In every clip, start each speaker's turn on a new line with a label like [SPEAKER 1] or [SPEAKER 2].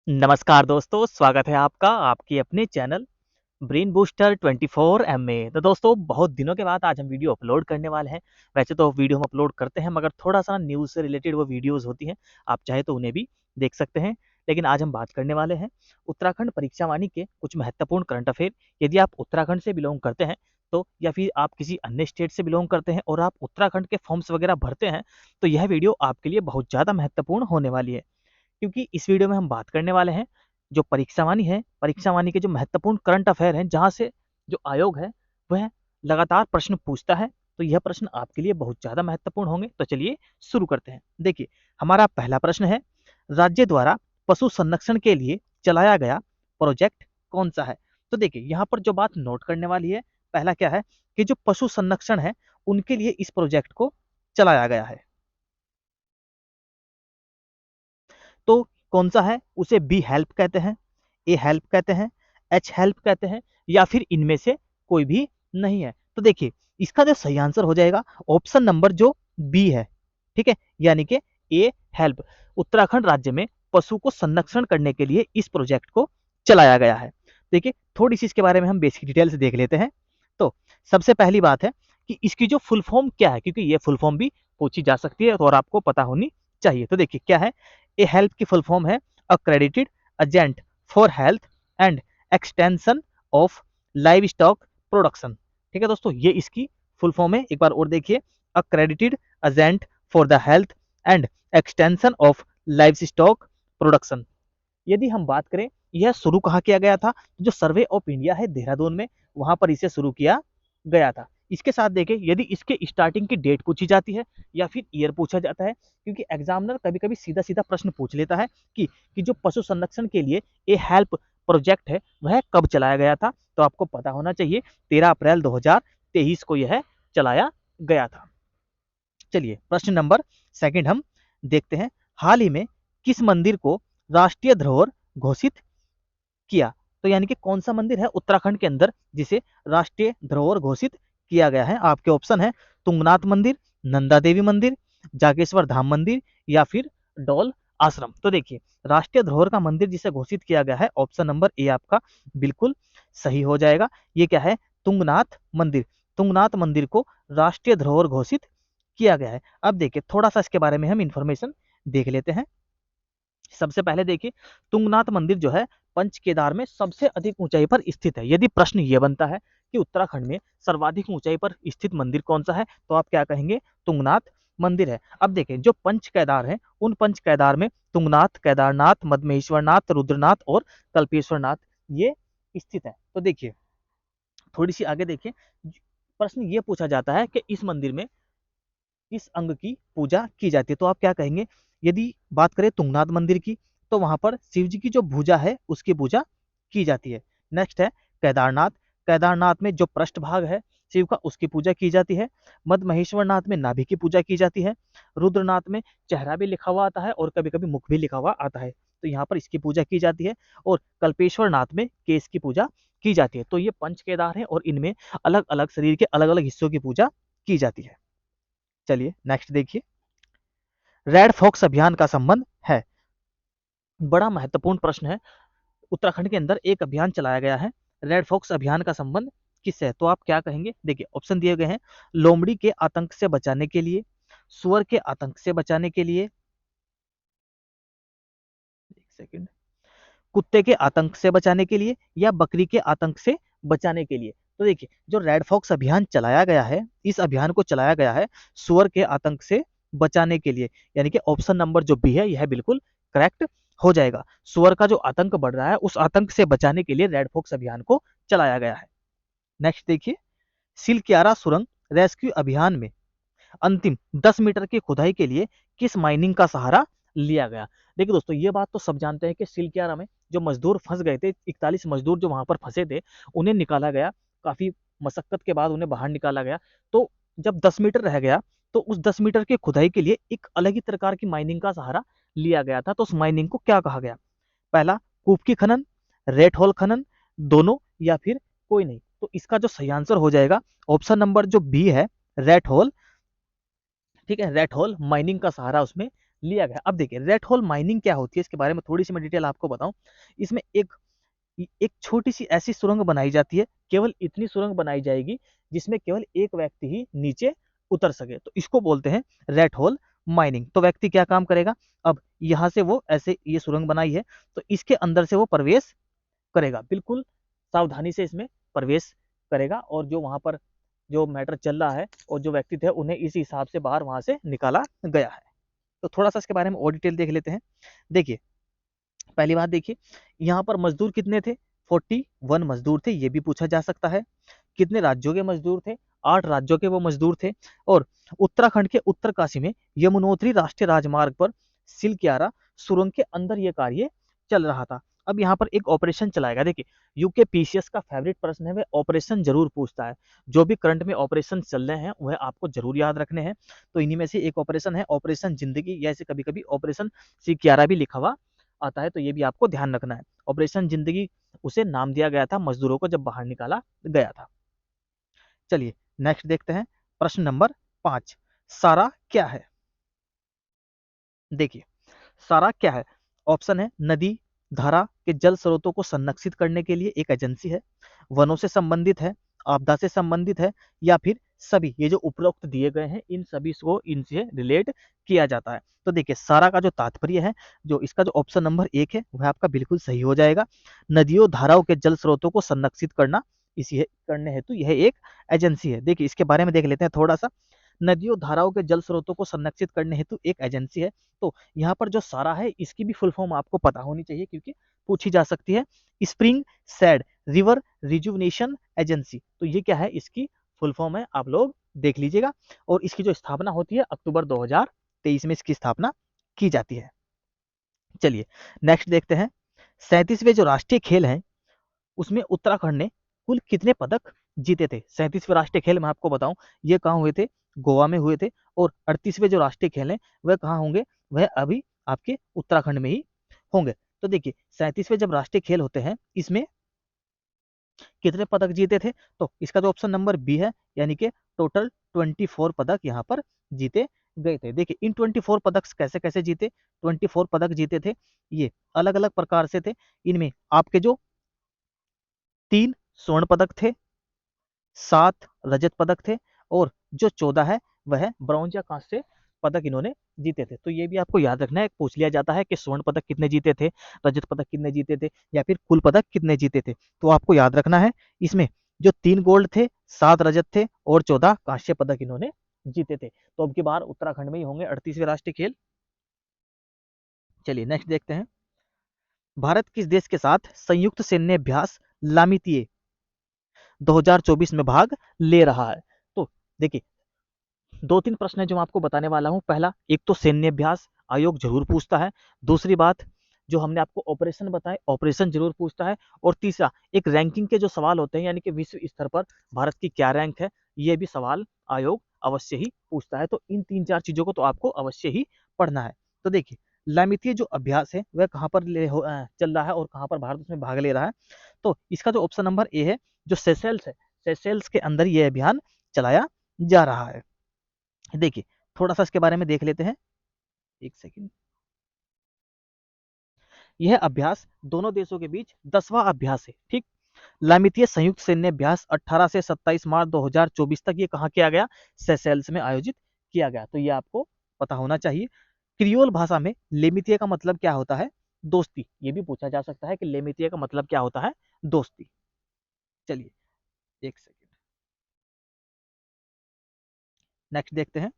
[SPEAKER 1] नमस्कार दोस्तों, स्वागत है आपका आपके अपने चैनल ब्रेन बूस्टर 24 में। तो दोस्तों बहुत दिनों के बाद आज हम वीडियो अपलोड करने वाले हैं। वैसे तो वीडियो हम अपलोड करते हैं मगर थोड़ा-सा न्यूज़ से रिलेटेड वो वीडियोज़ होती हैं। आप चाहे तो उन्हें भी देख सकते हैं। लेकिन आज हम बात करने वाले हैं उत्तराखंड परीक्षा वाणी के कुछ महत्वपूर्ण करंट अफेयर। यदि आप उत्तराखंड से बिलॉन्ग करते हैं तो या फिर आप किसी अन्य स्टेट से बिलॉन्ग करते हैं और आप उत्तराखंड के फॉर्म्स वगैरह भरते हैं, तो यह वीडियो आपके लिए बहुत ज़्यादा महत्वपूर्ण होने वाली है। क्योंकि इस वीडियो में हम बात करने वाले हैं जो परीक्षावाणी है, परीक्षावाणी के जो महत्वपूर्ण करंट अफेयर हैं, जहाँ से जो आयोग है वह लगातार प्रश्न पूछता है। तो यह प्रश्न आपके लिए बहुत ज़्यादा महत्वपूर्ण होंगे। तो चलिए शुरू करते हैं। देखिए, हमारा पहला प्रश्न है, राज्य द्वारा पशु संरक्षण के लिए चलाया गया प्रोजेक्ट कौन सा है? तो देखिए, यहाँ पर जो बात नोट करने वाली है, पहला क्या है कि जो पशु संरक्षण है उनके लिए इस प्रोजेक्ट को चलाया गया है। तो कौन सा है? उसे बी हेल्प कहते हैं, ए हेल्प कहते हैं, एच हेल्प कहते हैं या फिर इनमें से कोई भी नहीं है। तो देखिए, इसका जो सही आंसर हो जाएगा ऑप्शन नंबर जो बी है, ठीक है, यानी कि ए हेल्प। उत्तराखंड राज्य में पशु को संरक्षण करने के लिए इस प्रोजेक्ट को चलाया गया है। देखिए, थोड़ी सी इसके बारे में हम बेसिक डिटेल से देख लेते हैं। तो सबसे पहली बात है कि इसकी जो फुल फॉर्म क्या है, क्योंकि ये फुल फॉर्म भी पूछी जा सकती है और आपको पता होनी चाहिए। तो देखिए क्या है, ए हेल्प की फुल फॉर्म है accredited agent for health and extension of live stock production. ठीक है दोस्तों, ये इसकी फुल फॉर्म है। एक बार और देखिए, accredited agent for the health and extension of live stock production. यदि हम बात करें यह शुरू कहाँ किया गया था, जो सर्वे ऑफ इंडिया है देहरादून में, वहां पर इसे शुरू किया गया था। इसके साथ देखें, यदि इसके स्टार्टिंग की डेट पूछी जाती है या फिर ईयर पूछा जाता है, क्योंकि एग्जामिनर कभी कभी सीधा सीधा प्रश्न पूछ लेता है कि जो पशु संरक्षण के लिए ए हेल्प प्रोजेक्ट है वह कब चलाया गया था, तो आपको पता होना चाहिए 13 अप्रैल 2023 को यह चलाया गया था। चलिए प्रश्न नंबर सेकंड हम देखते हैं, हाल ही में किस मंदिर को राष्ट्रीय धरोहर घोषित किया? तो यानी कि कौन सा मंदिर है उत्तराखंड के अंदर जिसे राष्ट्रीय धरोहर घोषित किया गया है? आपके ऑप्शन है तुंगनाथ मंदिर, नंदा देवी मंदिर, जागेश्वर धाम मंदिर या फिर डोल आश्रम। तो देखिए, राष्ट्रीय धरोहर का मंदिर जिसे घोषित किया गया है, ऑप्शन नंबर ए आपका बिल्कुल सही हो जाएगा। ये क्या है? तुंगनाथ मंदिर। तुंगनाथ मंदिर को राष्ट्रीय धरोहर घोषित किया गया है। अब देखिए, थोड़ा सा इसके बारे में हम इंफॉर्मेशन देख लेते हैं। सबसे पहले देखिए, तुंगनाथ मंदिर जो है पंच केदार में सबसे अधिक ऊंचाई पर स्थित है। यदि प्रश्न ये बनता है कि उत्तराखंड में सर्वाधिक ऊंचाई पर स्थित मंदिर कौन सा है, तो आप क्या कहेंगे? तुंगनाथ मंदिर है। अब देखें, जो पंच केदार हैं उन पंच केदार में तुंगनाथ, केदारनाथ, मदमहेश्वरनाथ, रुद्रनाथ और कल्पेश्वरनाथ ये स्थित है। तो देखिए, थोड़ी सी आगे देखिए, प्रश्न ये पूछा जाता है कि इस मंदिर में इस अंग की पूजा की जाती है, तो आप क्या कहेंगे? यदि बात करें तुंगनाथ मंदिर की, तो वहां पर शिव जी की जो भुजा है उसकी पूजा की जाती है। नेक्स्ट है केदारनाथ। केदारनाथ में जो पृष्ठ भाग है शिव का उसकी पूजा की जाती है। मद महेश्वरनाथ में नाभि की पूजा की जाती है। रुद्रनाथ में चेहरा भी लिखा हुआ आता है और कभी कभी मुख भी लिखा हुआ आता है, तो यहाँ पर इसकी पूजा की जाती है। और कल्पेश्वर नाथ में केस की पूजा की जाती है। तो ये पंच केदार है और इनमें अलग अलग शरीर के अलग अलग हिस्सों की पूजा की जाती है। चलिए नेक्स्ट देखिए, रेड फॉक्स अभियान का संबंध है। बड़ा महत्वपूर्ण प्रश्न है। उत्तराखंड के अंदर एक अभियान चलाया गया है, रेड फॉक्स अभियान का संबंध किससे है? तो आप क्या कहेंगे? देखिए ऑप्शन दिए गए हैं, लोमड़ी के आतंक से बचाने के लिए, सुअर के आतंक से बचाने के लिए, एक सेकंड, कुत्ते के आतंक से बचाने के लिए या बकरी के आतंक से बचाने के लिए। तो देखिए, जो रेड फॉक्स अभियान चलाया गया है, इस अभियान को चलाया गया है सुअर के आतंक से बचाने के लिए, यानी कि ऑप्शन नंबर जो बी है यह बिल्कुल करेक्ट हो जाएगा। सुअर का जो आतंक बढ़ रहा है उस आतंक से बचाने के लिए रेड फॉक्स अभियान को चलाया गया है। नेक्स्ट देखिए, सिलक्यारा सुरंग रेस्क्यू अभियान में अंतिम 10 मीटर की खुदाई के लिए किस माइनिंग का सहारा लिया गया? देखिए दोस्तों, ये बात तो सब जानते हैं कि सिलक्यारा में जो मजदूर फंस गए थे, 41 मजदूर जो वहां पर फंसे थे, उन्हें निकाला गया। काफी मशक्कत के बाद उन्हें बाहर निकाला गया। तो जब 10 मीटर रह गया, तो उस 10 मीटर की खुदाई के लिए एक अलग ही प्रकार की माइनिंग का सहारा लिया गया था। तो उस माइनिंग को क्या कहा गया? पहला कूप की खनन, रेट होल खनन, दोनों या फिर कोई नहीं। तो इसका जो सही आंसर हो जाएगा ऑप्शन नंबर जो बी है, रेट होल। ठीक है, रेट होल माइनिंग का सहारा उसमें लिया गया। अब देखिए रेड होल माइनिंग क्या होती है, इसके बारे में थोड़ी सी मैं डिटेल आपको बताऊं। इसमें एक छोटी सी ऐसी सुरंग बनाई जाती है, केवल इतनी सुरंग बनाई जाएगी जिसमें केवल एक व्यक्ति ही नीचे उतर सके, तो इसको बोलते हैं रेड होल माइनिंग। तो व्यक्ति क्या काम करेगा, अब यहाँ से वो ऐसे ये सुरंग बनाई है तो इसके अंदर से वो प्रवेश करेगा, बिल्कुल सावधानी से इसमें प्रवेश करेगा, और जो वहां पर जो मैटर चल रहा है और जो व्यक्ति थे उन्हें इस हिसाब से बाहर वहां से निकाला गया है। तो थोड़ा सा इसके बारे में और डिटेल देख लेते हैं। देखिए पहली बात देखिए, यहाँ पर मजदूर कितने थे, 41 मजदूर थे, ये भी पूछा जा सकता है। कितने राज्यों के मजदूर थे, 8 राज्यों के वो मजदूर थे। और उत्तराखंड के उत्तरकाशी में यमुनोत्री राष्ट्रीय राजमार्ग पर सिलक्यारा सुरंग के अंदर ये कार्य चल रहा था। अब यहाँ पर एक ऑपरेशन चलाएगा। देखिए यूके पीसीएस का फेवरेट प्रश्न है, वह ऑपरेशन जरूर पूछता है। जो भी करंट में ऑपरेशन चल रहे हैं वह आपको जरूर याद रखने हैं। तो इन्हीं में से एक ऑपरेशन है ऑपरेशन जिंदगी, या ऐसे कभी कभी ऑपरेशन सिलक्यारा भी लिखा हुआ आता है, तो ये भी आपको ध्यान रखना है। ऑपरेशन जिंदगी उसे नाम दिया गया था मजदूरों को जब बाहर निकाला गया था। चलिए नेक्स्ट देखते हैं, प्रश्न नंबर 5, सारा क्या है। देखिए सारा क्या है, ऑप्शन है नदी धारा के जल स्रोतों को संरक्षित करने के लिए एक एजेंसी है, वनों से संबंधित है, आपदा से संबंधित है, या फिर सभी, ये जो उपरोक्त दिए गए हैं इन सभी को इनसे रिलेट किया जाता है। तो देखिए सारा का जो तात्पर्य है, जो इसका जो ऑप्शन नंबर 1 है वह आपका बिल्कुल सही हो जाएगा। नदियों धाराओं के जल स्रोतों को संरक्षित करना, इसी करने हेतु यह एक एजेंसी है। देखिए इसके बारे में देख लेते हैं थोड़ा सा। नदियों धाराओं के जल स्रोतों को संरक्षित करने हेतु एक एजेंसी है। तो यहाँ पर जो सारा है इसकी भी फुल फॉर्म आपको पता होनी चाहिए, क्योंकि पूछी जा सकती है। Spring sad river rejuvenation agency, तो ये क्या है, इसकी फुल फॉर्म है, आप लोग देख लीजिएगा। और इसकी जो स्थापना होती है अक्टूबर 2023 में इसकी स्थापना की जाती है। चलिए नेक्स्ट देखते हैं, 37वें जो राष्ट्रीय खेल हैं उसमें उत्तराखंड ने कुल कितने पदक जीते थे। 37वें राष्ट्रीय खेल मैं आपको बताऊं ये कहाँ हुए थे, गोवा में हुए थे। और 38वें जो राष्ट्रीय खेल हैं वह कहाँ होंगे, वह अभी आपके उत्तराखंड में ही होंगे। तो देखिए 37वें जब राष्ट्रीय खेल होते हैं इसमें कितने पदक जीते थे, तो इसका जो ऑप्शन नंबर बी है, यानी कि टोटल 24 पदक यहाँ पर जीते गए थे। देखिए इन 24 पदक कैसे कैसे जीते, 24 पदक जीते थे ये अलग अलग प्रकार से थे। इनमें आपके जो 3 स्वर्ण पदक थे, 7 रजत पदक थे, और जो 14 है वह ब्रॉन्ज या कांस्य पदक इन्होंने जीते थे। तो ये भी आपको याद रखना है, पूछ लिया जाता है कि स्वर्ण पदक कितने जीते थे, रजत पदक कितने जीते थे, या फिर कुल पदक कितने जीते थे। तो आपको याद रखना है इसमें जो 3 गोल्ड थे, 7 रजत थे, और 14 कांस्य पदक इन्होंने जीते थे। तो अब की बार उत्तराखंड में ही होंगे 38वें राष्ट्रीय खेल। चलिए नेक्स्ट देखते हैं, भारत किस देश के साथ संयुक्त सैन्य अभ्यास लामितीय 2024 में भाग ले रहा है। तो देखिए 2-3 प्रश्न है जो मैं आपको बताने वाला हूं। पहला, एक तो सैन्य अभ्यास आयोग जरूर पूछता है। दूसरी बात, जो हमने आपको ऑपरेशन बताए ऑपरेशन जरूर पूछता है। और तीसरा, एक रैंकिंग के जो सवाल होते हैं, यानी कि विश्व स्तर पर भारत की क्या रैंक है, ये भी सवाल आयोग अवश्य ही पूछता है। तो इन 3-4 चीजों को तो आपको अवश्य ही पढ़ना है। तो देखिए लामितीय जो अभ्यास है वह कहाँ पर चल रहा है और कहाँ पर भारत उसमें भाग ले रहा है। तो इसका जो ऑप्शन नंबर ए है, जो सेशेल्स है, सेशेल्स के अंदर यह अभियान चलाया जा रहा है। देखिए थोड़ा सा इसके बारे में देख लेते हैं, एक सेकंड। यह अभ्यास दोनों देशों के बीच 10वां अभ्यास है, ठीक। लामितीय संयुक्त सैन्य अभ्यास 18 से 27 मार्च 2024 तक ये कहाँ किया गया, सेशेल्स में आयोजित किया गया। तो ये आपको पता होना चाहिए। क्रियोल भाषा में लेमितीय का मतलब क्या होता है, दोस्ती। ये भी पूछा जा सकता है कि लेमितीय का मतलब क्या होता है, दोस्ती। चलिए एक सेकंड, नेक्स्ट देखते हैं।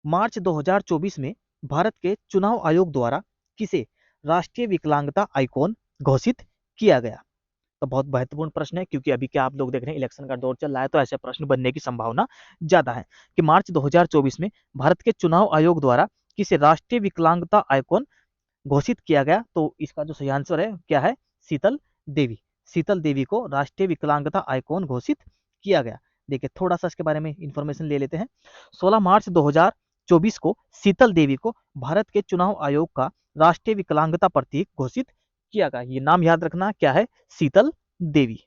[SPEAKER 1] मार्च 2024 में भारत के चुनाव आयोग द्वारा किसे राष्ट्रीय विकलांगता आइकॉन घोषित किया गया। तो बहुत महत्वपूर्ण प्रश्न है, क्योंकि अभी क्या आप लोग देख रहे हैं इलेक्शन का दौर चल रहा है, तो ऐसे प्रश्न बनने की संभावना ज्यादा है कि मार्च 2024 में भारत के चुनाव आयोग द्वारा किसे राष्ट्रीय विकलांगता आइकॉन घोषित किया गया। तो इसका जो सही आंसर है क्या है, शीतल देवी। शीतल देवी को राष्ट्रीय विकलांगता आइकॉन घोषित किया गया। देखिए थोड़ा सा इसके बारे में इंफॉर्मेशन ले लेते हैं। 16 मार्च 2024 को शीतल देवी को भारत के चुनाव आयोग का राष्ट्रीय विकलांगता प्रतीक घोषित किया गया। ये नाम याद रखना क्या है, शीतल देवी।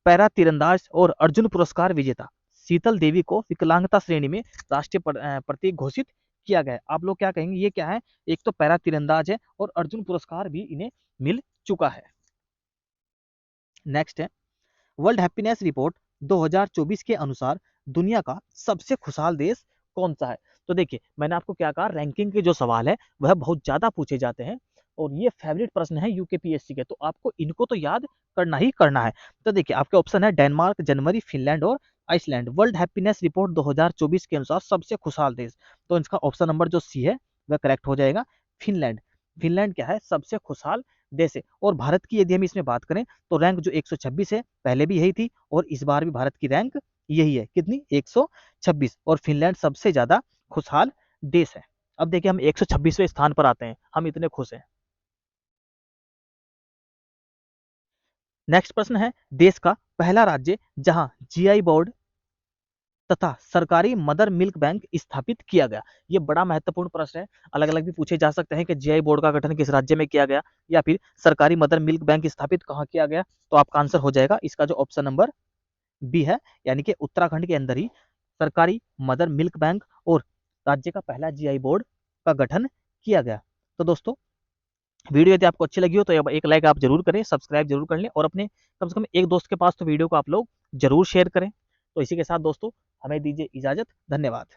[SPEAKER 1] पैरा तीरंदाज और अर्जुन पुरस्कार विजेता शीतल देवी को विकलांगता श्रेणी में राष्ट्रीय प्रतीक घोषित किया गया है। आप लोग क्या कहेंगे, ये क्या है? एक तो पैरा तीरंदाज है और अर्जुन पुरस्कार भी इन्हें मिल चुका है। नेक्स्ट है वर्ल्ड हैप्पीनेस रिपोर्ट 2024 के अनुसार दुनिया का सबसे खुशहाल देश कौन सा है? तो देखिए मैंने आपको क्या कहा, रैंकिंग के जो सवाल है वह बहुत ज्यादा पूछे जाते हैं और ये फेवरेट प्रश्न है यूकेपीएससी के, तो आपको इनको तो याद करना ही करना है। तो देखिए आपके ऑप्शन है डेनमार्क, जनवरी, फिनलैंड और आइसलैंड। वर्ल्ड हैप्पीनेस रिपोर्ट 2024 के अनुसार सबसे खुशहाल देश, तो इसका ऑप्शन नंबर जो सी है वह करेक्ट हो जाएगा, फिनलैंड। फिनलैंड क्या है? सबसे खुशहाल देश है। और भारत की यदि हम इसमें बात करें तो रैंक जो 126 है, पहले भी यही थी और इस बार भी भारत की रैंक यही है, कितनी? 126। और फिनलैंड सबसे ज्यादा खुशहाल देश है। अब देखिए हम 126वें स्थान पर आते हैं, हम इतने खुश हैं। नेक्स्ट प्रश्न है देश का पहला राज्य जहां जीआई बोर्ड तथा सरकारी मदर मिल्क बैंक स्थापित किया गया। ये बड़ा महत्वपूर्ण प्रश्न है, अलग अलग भी पूछे जा सकते हैं कि जीआई बोर्ड का गठन किस राज्य में किया गया या फिर सरकारी मदर मिल्क बैंक स्थापित कहाँ किया गया। तो आपका आंसर हो जाएगा इसका जो ऑप्शन नंबर बी है, यानी कि उत्तराखंड के अंदर ही सरकारी मदर मिल्क बैंक और राज्य का पहला जीआई बोर्ड का गठन किया गया। तो दोस्तों वीडियो यदि आपको अच्छी लगी हो तो एक लाइक आप जरूर करें, सब्सक्राइब जरूर कर लें और अपने कम से कम एक दोस्त के पास तो वीडियो को आप लोग जरूर शेयर करें। तो इसी के साथ दोस्तों हमें दीजिए इजाजत, धन्यवाद।